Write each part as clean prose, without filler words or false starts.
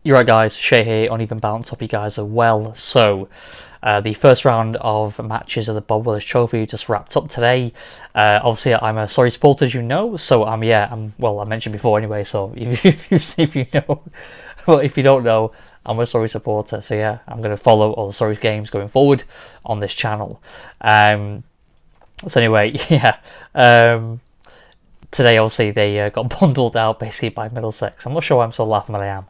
You're right, guys. Shay here, Uneven Bounce. Hope you guys are well. The first round of matches of the Bob Willis Trophy just wrapped up today. Obviously, I'm a Surrey supporter, as you know. I mentioned before anyway. So if you know, well, if you don't know, I'm a Surrey supporter. So yeah, I'm going to follow all the Surrey games going forward on this channel. So anyway, yeah. Today, obviously, they got bundled out basically by Middlesex. I'm not sure why I'm so laughing, but I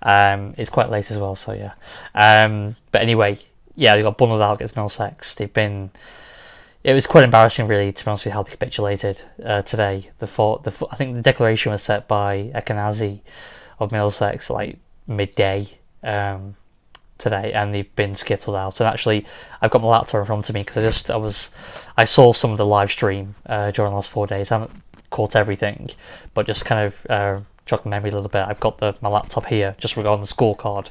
am. It's quite late as well, so yeah. But anyway, yeah, they got bundled out against Middlesex. It was quite embarrassing, really, to be honest with how they capitulated today. I think the declaration was set by Ekanazi of Middlesex like midday today, and they've been skittled out. And actually, I've got my laptop in front of me because I saw some of the live stream during the last 4 days. I haven't caught everything, but just kind of jog the memory a little bit. I've got my laptop here just regarding the scorecard.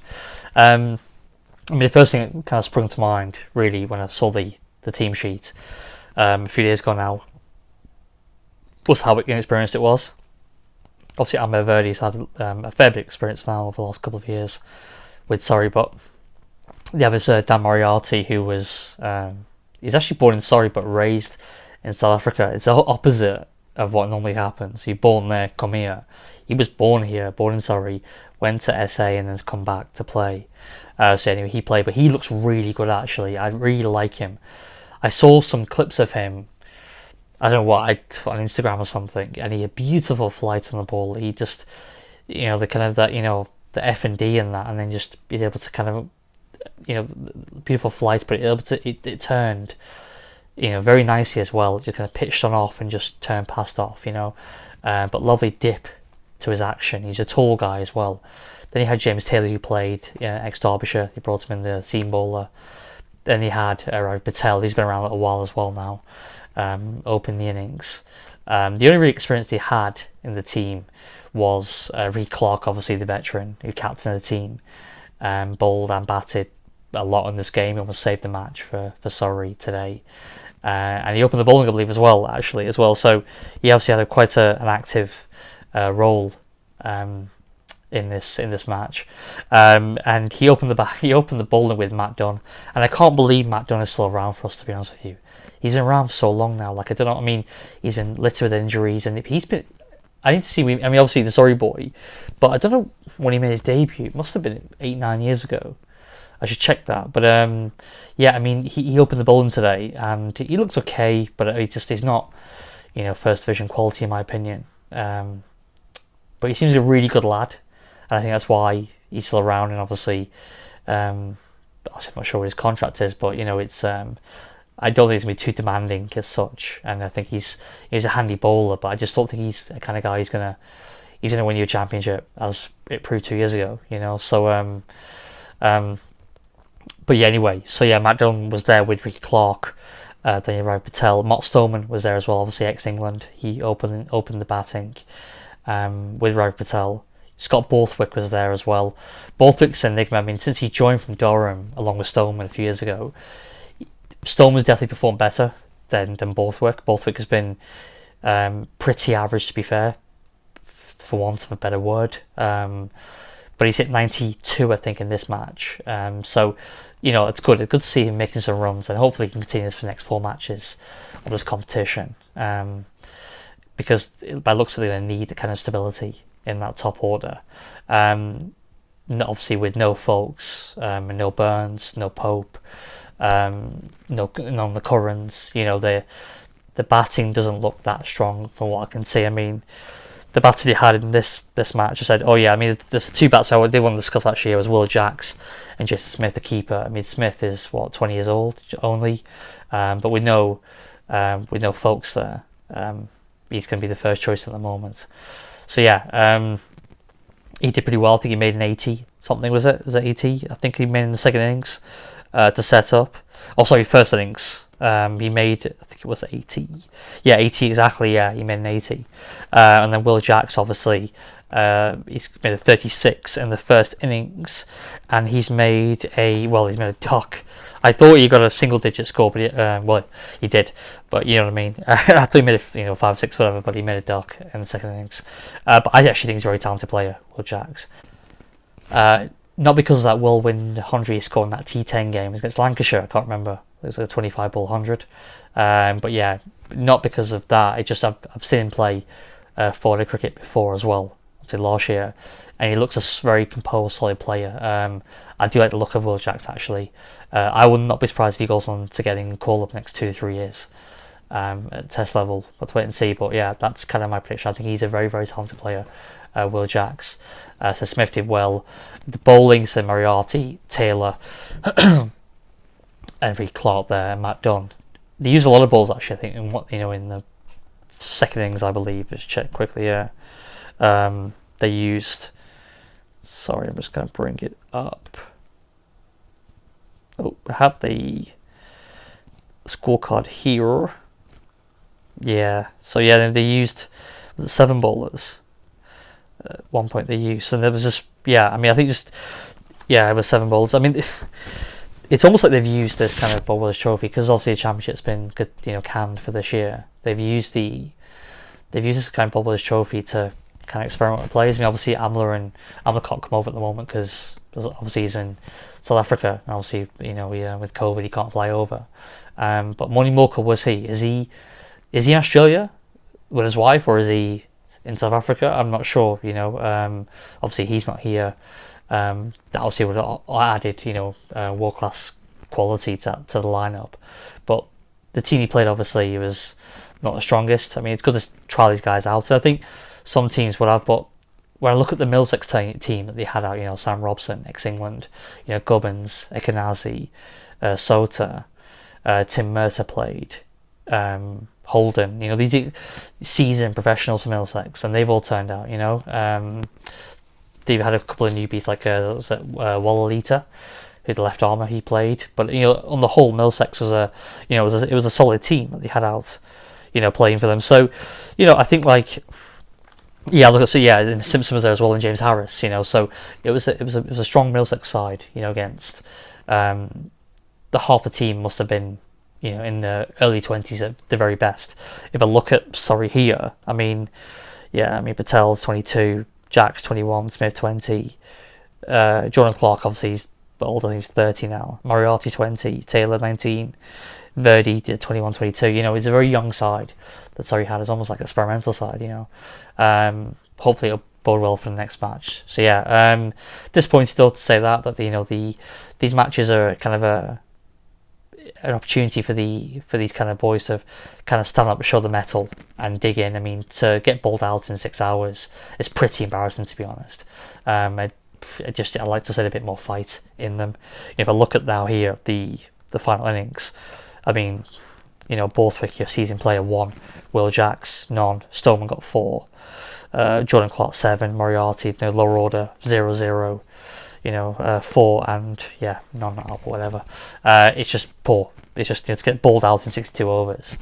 The first thing that kind of sprung to mind really when I saw the team sheet a few days ago now was how inexperienced it was. Obviously, Amber Verdi's had a fair bit of experience now over the last couple of years with Surrey, but yeah, there's Dan Moriarty, who was he's actually born in Surrey but raised in South Africa. It's the opposite of what normally happens. You're born there, come here. He was born here, born in Surrey, went to SA and then has come back to play. So anyway, he played, but he looks really good actually. I really like him. I saw some clips of him, I don't know what, on Instagram or something, and he had beautiful flights on the ball. He just, the kind of that, the F&D and that, and then just be able to kind of, beautiful flights, but it turned, very nicely as well. Just kind of pitched on off and just turned past off, but lovely dip to his action. He's a tall guy as well. Then he had James Taylor, who played ex-Derbyshire. He brought him in the seam bowler. Then he had Ravi Patel. He's been around a little while as well now, open the innings. The only real experience he had in the team was Reece Clark, obviously the veteran who captained the team, bowled and batted a lot in this game and almost saved the match for Surrey today. And he opened the bowling, I believe, as well. So he obviously had quite an active role in this match. And he opened the bowling with Matt Dunn, and I can't believe Matt Dunn is still around for us, to be honest with you. He's been around for so long now. Like, I don't know. I mean, he's been littered with injuries, and he's been. I need to see. Obviously the Surrey boy, but I don't know when he made his debut. It must have been 8-9 years ago. I should check that. But he opened the bowling today, and he looks okay, but he's not, first division quality in my opinion. But he seems to be a really good lad, and I think that's why he's still around. And obviously, I'm not sure what his contract is, but it's. I don't think he's going to be too demanding as such, and I think he's a handy bowler, but I just don't think he's the kind of guy who's gonna win you a championship, as it proved 2 years ago. But yeah, anyway, Matt Dunn was there with Reece Clark, then Ravi Patel. Mott Stoneman was there as well, obviously ex-England. He opened the batting with Ravi Patel. Scott Borthwick was there as well. Borthwick's an enigma. I mean, since he joined from Durham along with Stoneman a few years ago, Stoneman's definitely performed better than Borthwick. Borthwick has been pretty average, to be fair, for want of a better word. But he's hit 92, I think, in this match. It's good. It's good to see him making some runs, and hopefully he can continue this for the next 4 matches of this competition. Because by looks of it, they need the kind of stability in that top order. Obviously with no Folks, and no Burns, no Pope, no on the Currans. The batting doesn't look that strong from what I can see. I mean, the batter they had in this match, I said, there's 2 bats I did want to discuss actually. It was Will Jacks and Jason Smith, the keeper. I mean, Smith is 20 years old only, but with no Folks there. He's going to be the first choice at the moment. So yeah, he did pretty well. I think he made an 80 something. Was it 80? I think he made in the second innings to set up. First innings. He made, I think it was 80. Yeah, 80 exactly. Yeah, he made an 80. And then Will Jacks, obviously, he's made a 36 in the first innings, and he's made a duck. I thought he got a single-digit score, but he did. But you know what I mean. I thought he made 5, 6, whatever, but he made a duck in the second innings. But I actually think he's a very talented player, Will Jacks. Not because of that whirlwind 100 he scored in that T10 game against Lancashire. I can't remember. It was like a 25 ball 100. But yeah, not because of that. It just I've seen him play forward cricket before as well, obviously last year, and he looks a very composed, solid player. I do like the look of Will Jacks actually. I would not be surprised if he goes on to getting call up next 2 to 3 years at test level. We'll wait and see. But yeah, that's kind of my prediction. I think he's a very, very talented player, Will Jacks. So Smith did well. The bowling, so Moriarty, Taylor, Henry Clark there, and Matt Dunn. They used a lot of balls actually. I think in the second innings, I believe. Let's check quickly. Yeah, they used. Sorry, I'm just going to bring it up. Oh, I have the scorecard here. Yeah, so yeah, they used 7 bowlers. At one point they used, and there was just I think it was 7 bowlers. I mean, it's almost like they've used this kind of Bob Willis Trophy because obviously the championship's been canned for this year. They've used this kind of Bob Willis Trophy to kind of experiment with players. I mean, obviously Amler can't come over at the moment because obviously he's in South Africa, and obviously with COVID he can't fly over. But Moni Morkel, was he? Is he in Australia with his wife, or is he in South Africa? I'm not sure. Obviously he's not here. That obviously would have added world class quality to the lineup. But the team he played, obviously, he was not the strongest. I mean, it's good to try these guys out. So I think some teams would have, but when I look at the Middlesex team that they had out, Sam Robson, ex-England, Gubbins, Ekanazi, Sota, Tim Murtagh played, Holden, these seasoned professionals from Middlesex, and they've all turned out, they've had a couple of newbies like Wallalita, who the left armour he played, but on the whole Middlesex was it was a solid team that they had out, playing for them. So, I think and Simpson was there as well, and James Harris, so it was a strong Middlesex side, against the half the team must have been in the early 20s at the very best. If I look at Surrey here, Patel's 22, Jack's 21, Smith 20, Jordan Clark obviously he's older, he's 30 now, Moriarty 20, Taylor 19, Verdi did 21, 22. It's a very young side that Surrey had. It's almost like an experimental side, hopefully it'll bode well for the next match. So disappointed still to say that these matches are kind of an opportunity for these kind of boys to kind of stand up and show the mettle and dig in. I mean, to get bowled out in 6 hours is pretty embarrassing, to be honest. I'd like to see a bit more fight in them. If I look at now here the final innings, I mean, Borthwick, your season player, 1, Will Jacks none, Stoneman got 4, Jordan Clark 7, Moriarty lower order 0-0. 4 and none out or whatever. It's just poor. It's just to get balled out in 62 overs.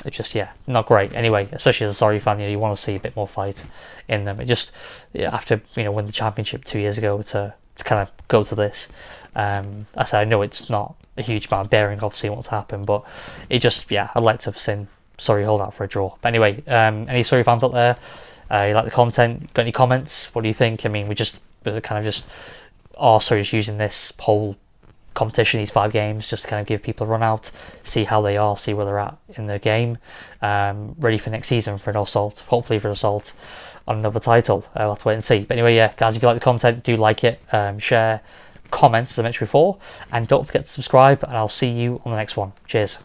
It's just not great. Anyway, especially as a Surrey fan, you want to see a bit more fight in them. It just after win the championship 2 years ago to kind of go to this. I know it's not a huge amount of bearing obviously what's happened, but it just I'd like to have seen Surrey hold out for a draw. But anyway, any Surrey fans out there? You like the content? Got any comments? What do you think? I mean, Surrey's using this whole competition, these 5 games, just to kind of give people a run out, see how they are, see where they're at in the game, ready for next season for an assault, hopefully for an assault on another title. We'll have to wait and see. But anyway, guys, if you like the content, do like it, share, comment as I mentioned before, and don't forget to subscribe, and I'll see you on the next one. Cheers.